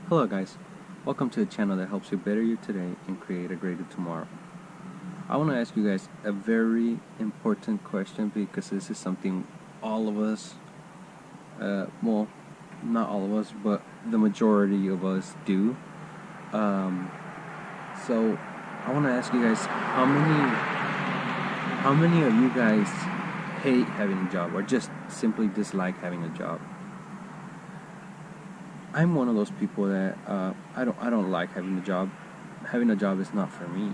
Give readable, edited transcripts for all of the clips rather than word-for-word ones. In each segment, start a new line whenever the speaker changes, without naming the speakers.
Hello guys, welcome to a channel that helps you better your today and create a greater tomorrow. I want to ask you guys a very important question because this is something all of us, well, not all of us, but the majority of us do. So I want to ask you guys, how many of you guys hate having a job or just simply dislike having a job? I'm one of those people that I don't like having a job. Having a job is not for me.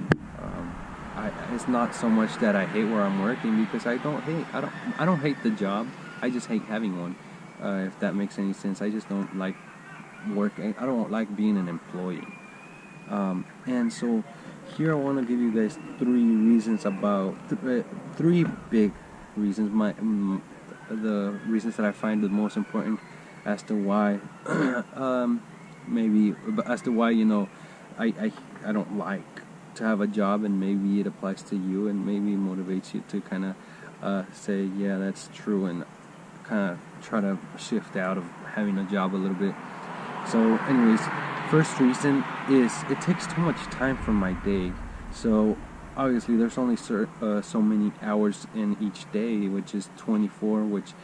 It's not so much that I hate where I'm working because I don't hate the job. I just hate having one. If that makes any sense, I just don't like working. I don't like being an employee. And so here I want to give you guys three big reasons. The reasons that I find the most important as to why I don't like to have a job, and maybe it applies to you and maybe motivates you to kind of say, yeah, that's true, and kind of try to shift out of having a job a little bit. So anyways, first reason is it takes too much time from my day. So obviously there's only so many hours in each day, which is 24, which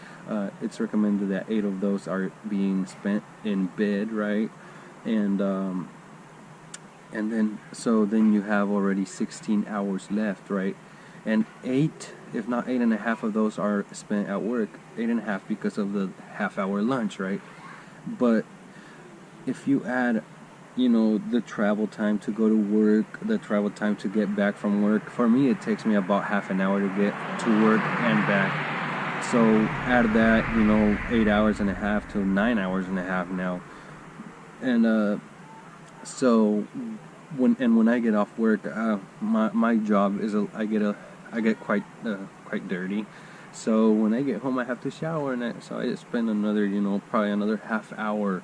it's recommended that 8 of those are being spent in bed, right? And then you have already 16 hours left, right? And 8, if not 8.5 of those are spent at work. 8.5 because of the half-hour lunch, right? But if you add the travel time to go to work, the travel time to get back from work, for me it takes me about half an hour to get to work and back. So add that, 8 hours and a half to 9 hours and a half now. And so when I get off work, my job is I get quite dirty. So when I get home, I have to shower, and so I spend another probably another half hour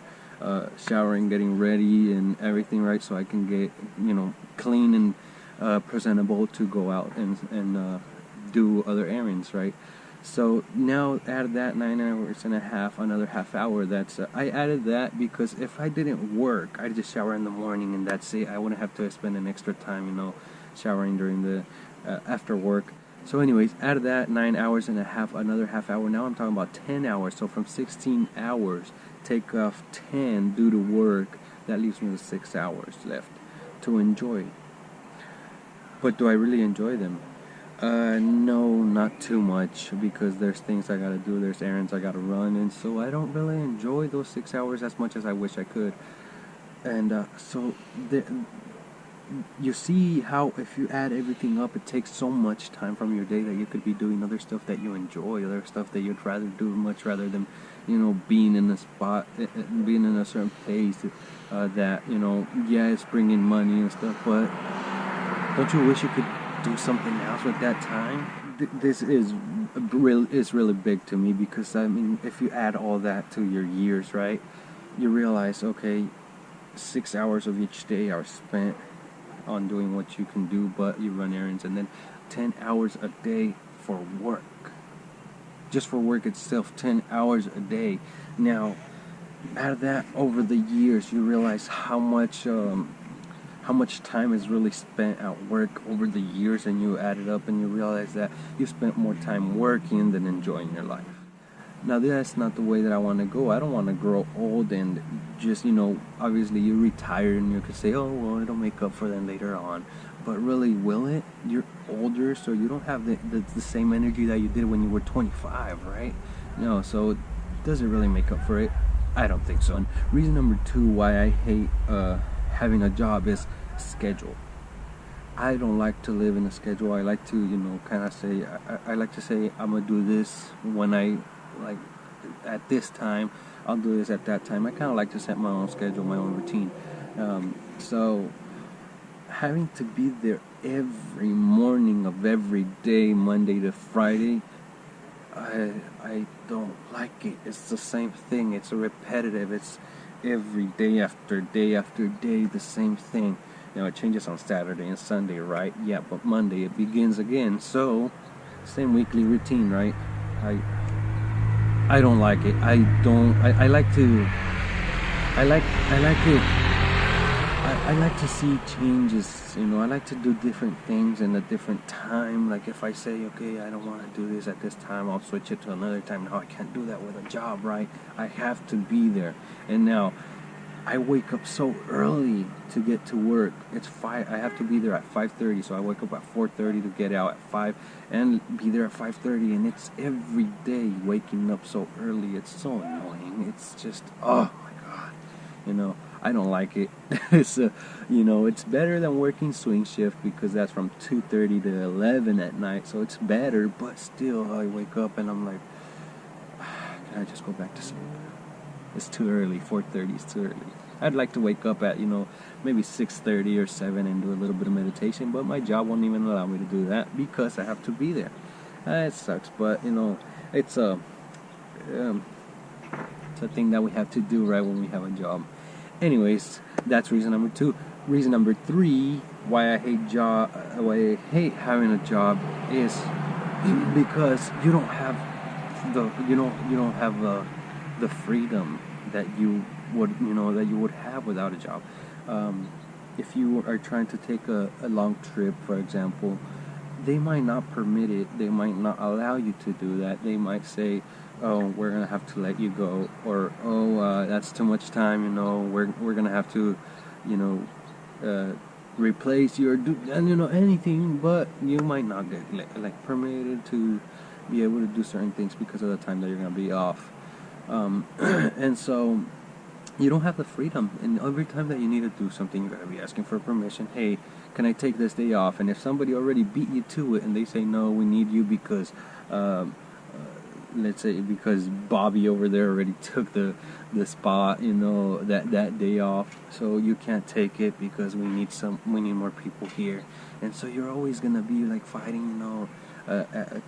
showering, getting ready and everything, right? So I can get clean and presentable to go out and do other errands, right? So now add that 9 hours and a half, another half hour. That's I added that because if I didn't work, I'd just shower in the morning and that's it. I wouldn't have to spend an extra time, showering during the after work. So anyways, add that 9 hours and a half, another half hour. Now I'm talking about 10 hours. So from 16 hours, take off 10 due to work. That leaves me with 6 hours left to enjoy. But do I really enjoy them? No, not too much, because there's things I gotta do, there's errands I gotta run, and so I don't really enjoy those 6 hours as much as I wish I could. And you see how if you add everything up, it takes so much time from your day that you could be doing other stuff that you enjoy, other stuff that you'd rather do much rather than being in a spot, being in a certain place that yeah, it's bringing money and stuff, but don't you wish you could do something else with that time? This is really big to me, because I mean, if you add all that to your years, right, you realize, okay, 6 hours of each day are spent on doing what you can do, but you run errands, and then 10 hours a day for work. Just for work itself, 10 hours a day. Now, out of that, over the years, you realize how much time is really spent at work over the years, and you add it up and you realize that you spent more time working than enjoying your life. Now that's not the way that I want to go. I don't want to grow old and just, obviously you retire and you could say, oh, well, it'll make up for them later on. But really, will it? You're older, so you don't have the same energy that you did when you were 25, right? No, so does it really make up for it? I don't think so. And reason number 2 why I hate having a job is schedule. I don't like to live in a schedule. I like to, kind of say, I like to say, I'm going to do this when I, like, at this time, I'll do this at that time. I kind of like to set my own schedule, my own routine. So having to be there every morning of every day, Monday to Friday, I don't like it. It's the same thing. It's repetitive. It's every day after day after day, the same thing. It changes on Saturday and Sunday, right? Yeah, but Monday it begins again. So, same weekly routine, right? I don't like it. I like to I like it. I like to see changes, you know. I like to do different things in a different time. Like if I say, okay, I don't want to do this at this time, I'll switch it to another time. Now I can't do that with a job, right? I have to be there. And now I wake up so early to get to work. It's 5. I have to be there at 5:30, so I wake up at 4:30 to get out at 5 and be there at 5:30. And it's every day waking up so early. It's so annoying. It's just, oh my god, you know. I don't like it. It's you know, it's better than working swing shift because that's from 2:30 to 11 at night. So it's better, but still, I wake up and I'm like, can I just go back to sleep? It's too early. 4:30 is too early. I'd like to wake up at, you know, maybe 6:30 or 7 and do a little bit of meditation, but my job won't even allow me to do that because I have to be there. It sucks, but you know, it's a thing that we have to do right when we have a job. Anyways, that's reason number 2. Reason number 3 why I hate having a job is because you don't have the freedom that you would have without a job. If you are trying to take a long trip, for example, they might not permit it. They might not allow you to do that. They might say, oh, we're gonna have to let you go, or oh, that's too much time. You know, we're gonna have to, you know, replace your anything. But you might not get like permitted to be able to do certain things because of the time that you're gonna be off, and so you don't have the freedom. And every time that you need to do something, you're gonna be asking for permission. Hey, can I take this day off? And if somebody already beat you to it and they say no, we need you because let's say because Bobby over there already took the spot, you know, that day off, so you can't take it because we need more people here. And so you're always gonna be like fighting, you know,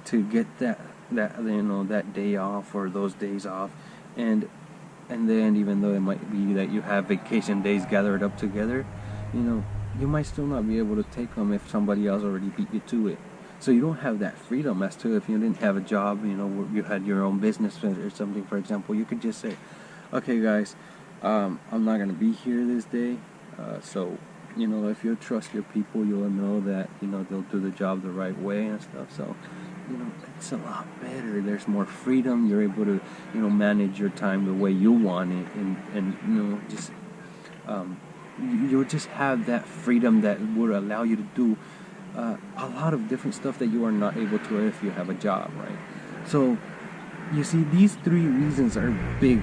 to get that you know, that day off or those days off. And then even though it might be that you have vacation days gathered up together, you know, you might still not be able to take them if somebody else already beat you to it. So you don't have that freedom as to if you didn't have a job, you know, where you had your own business or something, for example. You could just say, okay guys, I'm not going to be here this day, so, you know, if you trust your people, you'll know that, you know, they'll do the job the right way and stuff. So, you know, it's a lot better. There's more freedom. You're able to, you know, manage your time the way you want it, and you know, just you just have that freedom that would allow you to do a lot of different stuff that you are not able to if you have a job, right? So you see, these 3 reasons are big.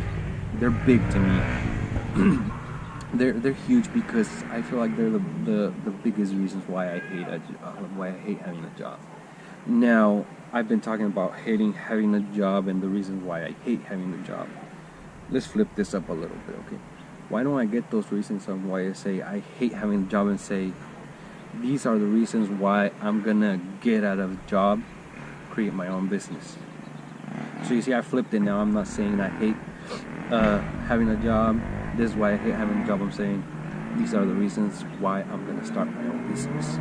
They're big to me. They're huge because I feel like they're the biggest reasons why I hate having a job. Now, I've been talking about hating having a job and the reasons why I hate having a job. Let's flip this up a little bit, okay? Why don't I get those reasons on why I say I hate having a job and say these are the reasons why I'm gonna get out of a job, create my own business. So you see, I flipped it now. I'm not saying I hate having a job. This is why I hate having a job. I'm saying these are the reasons why I'm gonna start my own business.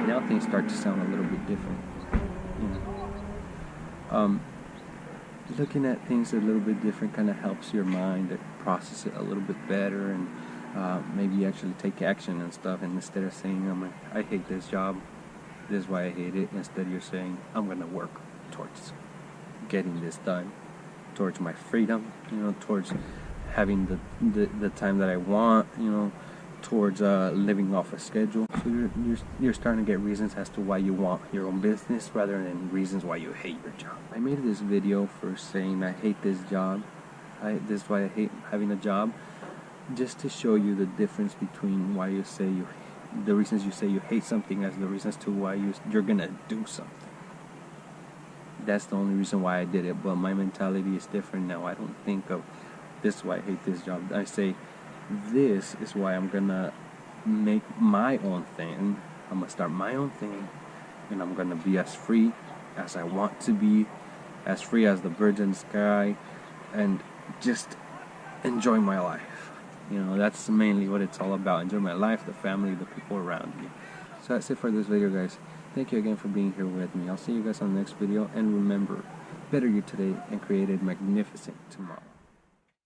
Now things start to sound a little bit different. You know? Looking at things a little bit different kind of helps your mind to process it a little bit better, and maybe actually take action and stuff. And instead of saying I hate this job, this is why I hate it, instead you're saying I'm gonna work towards getting this done, towards my freedom, you know, towards having the time that I want, you know, towards living off a schedule. So you're starting to get reasons as to why you want your own business rather than reasons why you hate your job. I made this video for saying I hate this job. This is why I hate having a job, just to show you the difference between why you say the reasons you say you hate something as the reasons to why you're gonna do something. That's the only reason why I did it, but my mentality is different now. I don't think of this is why I hate this job. I say this is why I'm gonna make my own thing. I'm gonna start my own thing, and I'm gonna be as free as I want to be, as free as the birds in the sky, and just enjoy my life. You know, that's mainly what it's all about. Enjoy my life, the family, the people around me. So that's it for this video, guys. Thank you again for being here with me. I'll see you guys on the next video, and remember, better you today and create a magnificent tomorrow.